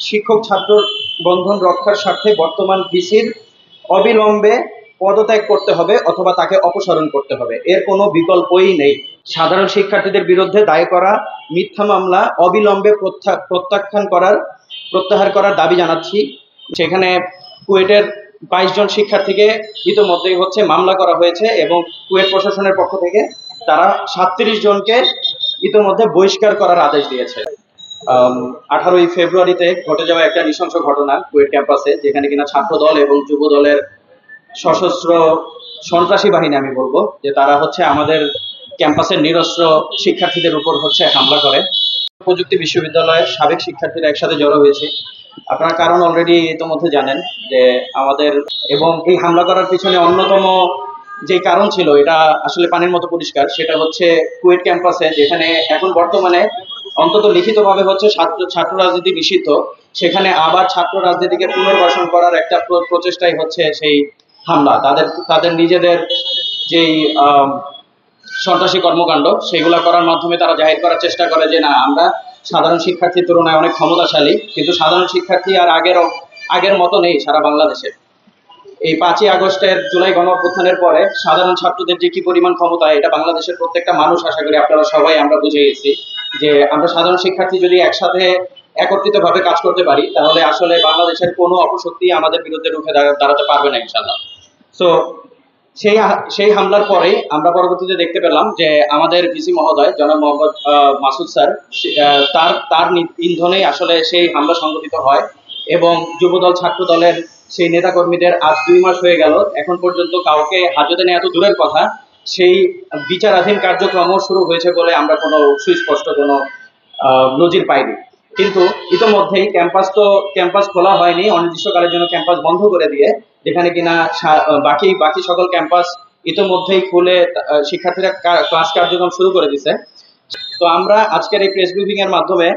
শিক্ষক ছাত্র বন্ধন রক্ষার স্বার্থে বর্তমান ভিসির অবিলম্বে পদত্যাগ করতে হবে অথবা তাকে অপসারণ করতে হবে, এর কোনো বিকল্পই নেই। সাধারণ শিক্ষার্থীদের বিরুদ্ধে দায়ের করা মিথ্যা মামলা অবিলম্বে প্রত্যাহার করার দাবি জানাচ্ছি। সেখানে কুয়েটের 22 জন শিক্ষার্থীকে ইতোমধ্যেই মামলা করা হয়েছে এবং কুয়েট প্রশাসনের পক্ষ থেকে তারা 37 জনকে ইতোমধ্যে বহিষ্কার করার আদেশ দিয়েছে। 18ই ফেব্রুয়ারিতে ঘটে যাওয়া একটা নৃশংস ঘটনা কুয়েট ক্যাম্পাসে, যেখানে কিনা ছাত্র দল এবং যুব দলের সশস্ত্র সন্ত্রাসী বাহিনী, আমি বলবো যে তারা আমাদের ক্যাম্পাসের নিরস্ত্র শিক্ষার্থীদের উপর হামলা করে। প্রযুক্তি বিশ্ববিদ্যালয়ের সাবেক শিক্ষার্থীরা একসাথে জড়ো হয়েছে। আপনারা কারণ অলরেডি ইতোমধ্যে জানেন যে আমাদের, এবং এই হামলা করার পিছনে অন্যতম যে কারণ ছিল, এটা আসলে পানির মতো পরিষ্কার, সেটা কুয়েট ক্যাম্পাসে যেখানে এখন বর্তমানে অন্তত লিখিতভাবে ছাত্র রাজনীতি নিষিদ্ধ, সেখানে আবার ছাত্র রাজনীতিকে পুনর্বাসন করার একটা প্রচেষ্টাই সেই হামলা। তাদের নিজেদের যেই সন্ত্রাসী কর্মকাণ্ড সেগুলা করার মাধ্যমে তারা জাহির করার চেষ্টা করে যে না, আমরা সাধারণ শিক্ষার্থীর তুলনায় অনেক ক্ষমতাশালী, কিন্তু সাধারণ শিক্ষার্থী আর আগের মতো নেই সারা বাংলাদেশে। এই 5ই আগস্টের জুলাই গণঅভ্যুত্থানের পরে সাধারণ ছাত্রদের যে কি পরিমাণ ক্ষমতা, এটা বাংলাদেশের প্রত্যেকটা মানুষ, আশা করি আপনারা সবাই আমরা বুঝে গেছি যে আমরা সাধারণ শিক্ষার্থী যদি একসাথে একত্রিতভাবে কাজ করতে পারি, তাহলে আসলে বাংলাদেশের কোনো অপশক্তি আমাদের বিরুদ্ধে রুখে দাঁড়াতে পারবে না ইনশাআল্লাহ। সো সেই হামলার পরে আমরা পরবর্তীতে দেখতে পেলাম যে আমাদের ভিসি মহোদয় জনাব মোহাম্মদ মাসুদ স্যার, তার ইন্ধনেই আসলে সেই হামলা সংঘটিত হয় এবং যুবদল ছাত্র দলের সেই নেতাকর্মীদের আজ 2 মাস হয়ে গেল, এখন পর্যন্ত কাউকে হাজতে নেওয়া তো দূরের কথা, সেই বিচারাধীন কার্যক্রমও শুরু হয়েছে বলে আমরা কোনো সুস্পষ্ট কোনো নজির পাইনি। কিন্তু ইতোমধ্যেই ক্যাম্পাস খোলা হয়নি, অনির্দিষ্টকালের জন্য ক্যাম্পাস বন্ধ করে দিয়ে, যেখানে কিনা বাকি সকল ক্যাম্পাস ইতোমধ্যেই খুলে শিক্ষার্থীরা ক্লাস কার্যক্রম শুরু করে দিয়েছে। তো আমরা আজকের এই প্রেস ব্রিফিং এর মাধ্যমে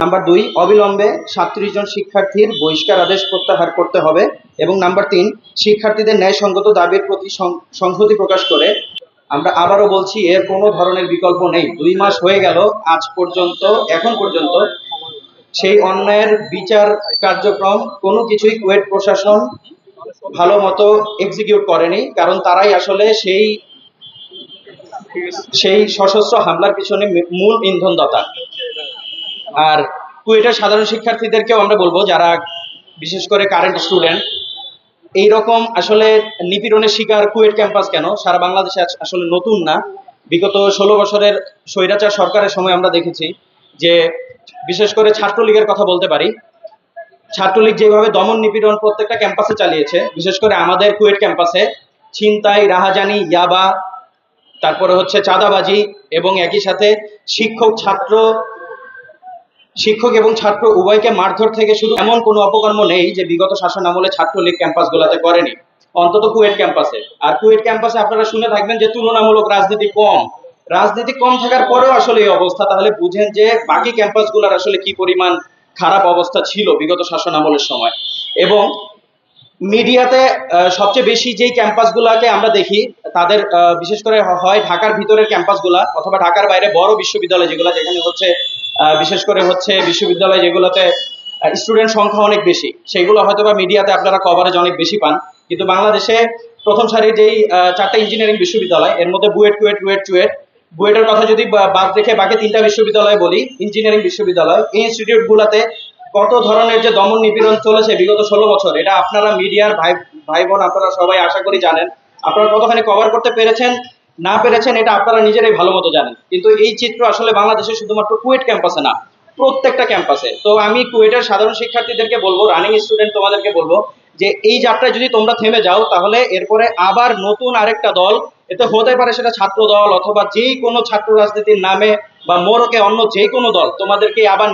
নাম্বার 2, অবিলম্বে 37 জন শিক্ষার্থীর বহিষ্কার আদেশ প্রত্যাহার করতে হবে, এবং নাম্বার 3, শিক্ষার্থীদের ন্যায়সঙ্গত দাবির প্রতি সংহতি প্রকাশ করে আমরা আবারও বলছি, এর কোনো ধরনের বিকল্প নেই। 2 মাস হয়ে গেল, এখন পর্যন্ত সেই অন্যায়ের বিচার কার্যক্রম কোনো কিছুই কুয়েট প্রশাসন ভালো মতো এক্সিকিউট করেনি, কারণ তারাই আসলে সেই সশস্ত্র হামলার পিছনে মূল ইন্ধনদাতা। আর কুয়েটের সাধারণ শিক্ষার্থীদেরকেও আমরা বলবো, যারা বিশেষ করে কারেন্ট স্টুডেন্ট, এইরকম আসলে নিপীড়নের শিকার কুয়েট ক্যাম্পাস কেন, সারা বাংলাদেশে আসলে নতুন না। বিগত 16 বছরের স্বৈরাচার সরকারের সময় আমরা দেখেছি যে, বিশেষ করে ছাত্রলীগের কথা বলতে পারি, ছাত্রলীগ যেভাবে দমন নিপীড়ন প্রত্যেকটা ক্যাম্পাসে চালিয়েছে, বিশেষ করে আমাদের কুয়েট ক্যাম্পাসে ছিনতাই, রাহাজানি, ইয়াবা, তারপরে চাঁদাবাজি, এবং একই সাথে শিক্ষক এবং ছাত্র উভয়কে মারধর থেকে শুরু, এমন কোনো অপকর্ম নেই যে বিগত শাসন আমলে ছাত্রলীগ ক্যাম্পাসগুলোতে করেনি, অন্তত কুয়েট ক্যাম্পাসে। আর কুয়েট ক্যাম্পাসে আপনারা শুনে থাকবেন যে তুলনামূলক রাজনীতি কম থাকার পরেও আসলে এই অবস্থা, তাহলে বুঝেন যে বাকি ক্যাম্পাসগুলোর আসলে কি পরিমাণ খারাপ অবস্থা ছিল বিগত শাসন আমলের সময়। এবং মিডিয়াতে সবচেয়ে বেশি যেই ক্যাম্পাসগুলোকে আমরা দেখি, তাদের বিশেষ করে হয় ঢাকার ভিতরের ক্যাম্পাসগুলা অথবা ঢাকার বাইরে বড় বিশ্ববিদ্যালয় যেগুলো, যেখানে বিশেষ করে বিশ্ববিদ্যালয় যেগুলোতে স্টুডেন্ট সংখ্যা অনেক বেশি, সেগুলো হয়তোবা মিডিয়াতে আপনারা কভারেজ অনেক বেশি পান। কিন্তু বাংলাদেশে প্রথম সারির যেই 4টা ইঞ্জিনিয়ারিং বিশ্ববিদ্যালয়, এর মধ্যে বুয়েটের কথা যদি বাদ রেখে বাকি 3টা বিশ্ববিদ্যালয় বলি, ইঞ্জিনিয়ারিং বিশ্ববিদ্যালয়, এই ইনস্টিটিউটগুলোতে কত ধরনের যে দমন নিপীড়ন চলেছে বিগত 16 বছর, এটা আপনারা মিডিয়ার ভাই বোন আপনারা সবাই আশা করি জানেন। আপনারা কতখানি কভার করতে পেরেছেন না পেরেছেন এটা আপনারা নিজেরাই ভালো মতো জানেন। কিন্তু এই চিত্র আসলে বাংলাদেশে শুধুমাত্র কুয়েট ক্যাম্পাসে না, প্রত্যেকটা ক্যাম্পাসে। তো আমি কুয়েটের সাধারণ শিক্ষার্থীদেরকে বলবো, রানিং স্টুডেন্ট তোমাদেরকে বলবো যে এই যাত্রায় যদি তোমরা থেমে যাও, তাহলে এরপরে আবার নতুন আরেকটা দল, এতে হতে পারে সেটা ছাত্র দল অথবা যেই কোনো ছাত্র রাজনীতির নামে বা মোড়কে অন্য যে কোনো দল, তোমাদেরকে আবার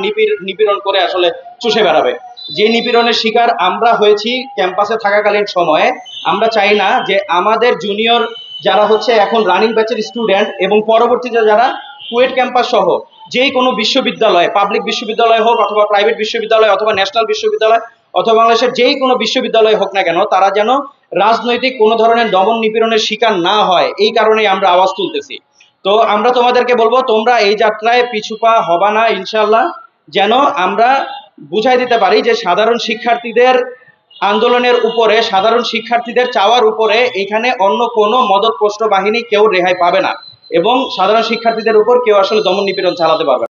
নিপীড়ন করে আসলে চুষে বেড়াবে। যে নিপীড়নের শিকার আমরা হয়েছি ক্যাম্পাসে থাকাকালীন সময়ে, আমরা চাই না যে আমাদের জুনিয়র যারা এখন রানিং ব্যাচের স্টুডেন্ট এবং পরবর্তীতে যারা কুয়েট ক্যাম্পাস সহ যেই কোনো বিশ্ববিদ্যালয়, পাবলিক বিশ্ববিদ্যালয় হোক অথবা প্রাইভেট বিশ্ববিদ্যালয় অথবা ন্যাশনাল বিশ্ববিদ্যালয় অথবা বাংলাদেশের যেই কোনো বিশ্ববিদ্যালয় হোক না কেন, তারা যেন রাজনৈতিক কোনো ধরনের দমন নিপীড়নের শিকার না হয়, এই কারণেই আমরা আওয়াজ তুলতেছি। তো আমরা তোমাদেরকে বলবো, তোমরা এই যাত্রায় পিছুপা হবা না ইনশাআল্লাহ, যেন আমরা বুঝাই দিতে পারি যে সাধারণ শিক্ষার্থীদের আন্দোলনের উপরে, সাধারণ শিক্ষার্থীদের চাওয়ার উপরে এখানে অন্য কোনো মদতপোষ্ট বাহিনী কেউ রেহাই পাবে না এবং সাধারণ শিক্ষার্থীদের উপর কেউ আসলে দমন নিপীড়ন চালাতে পারবে না।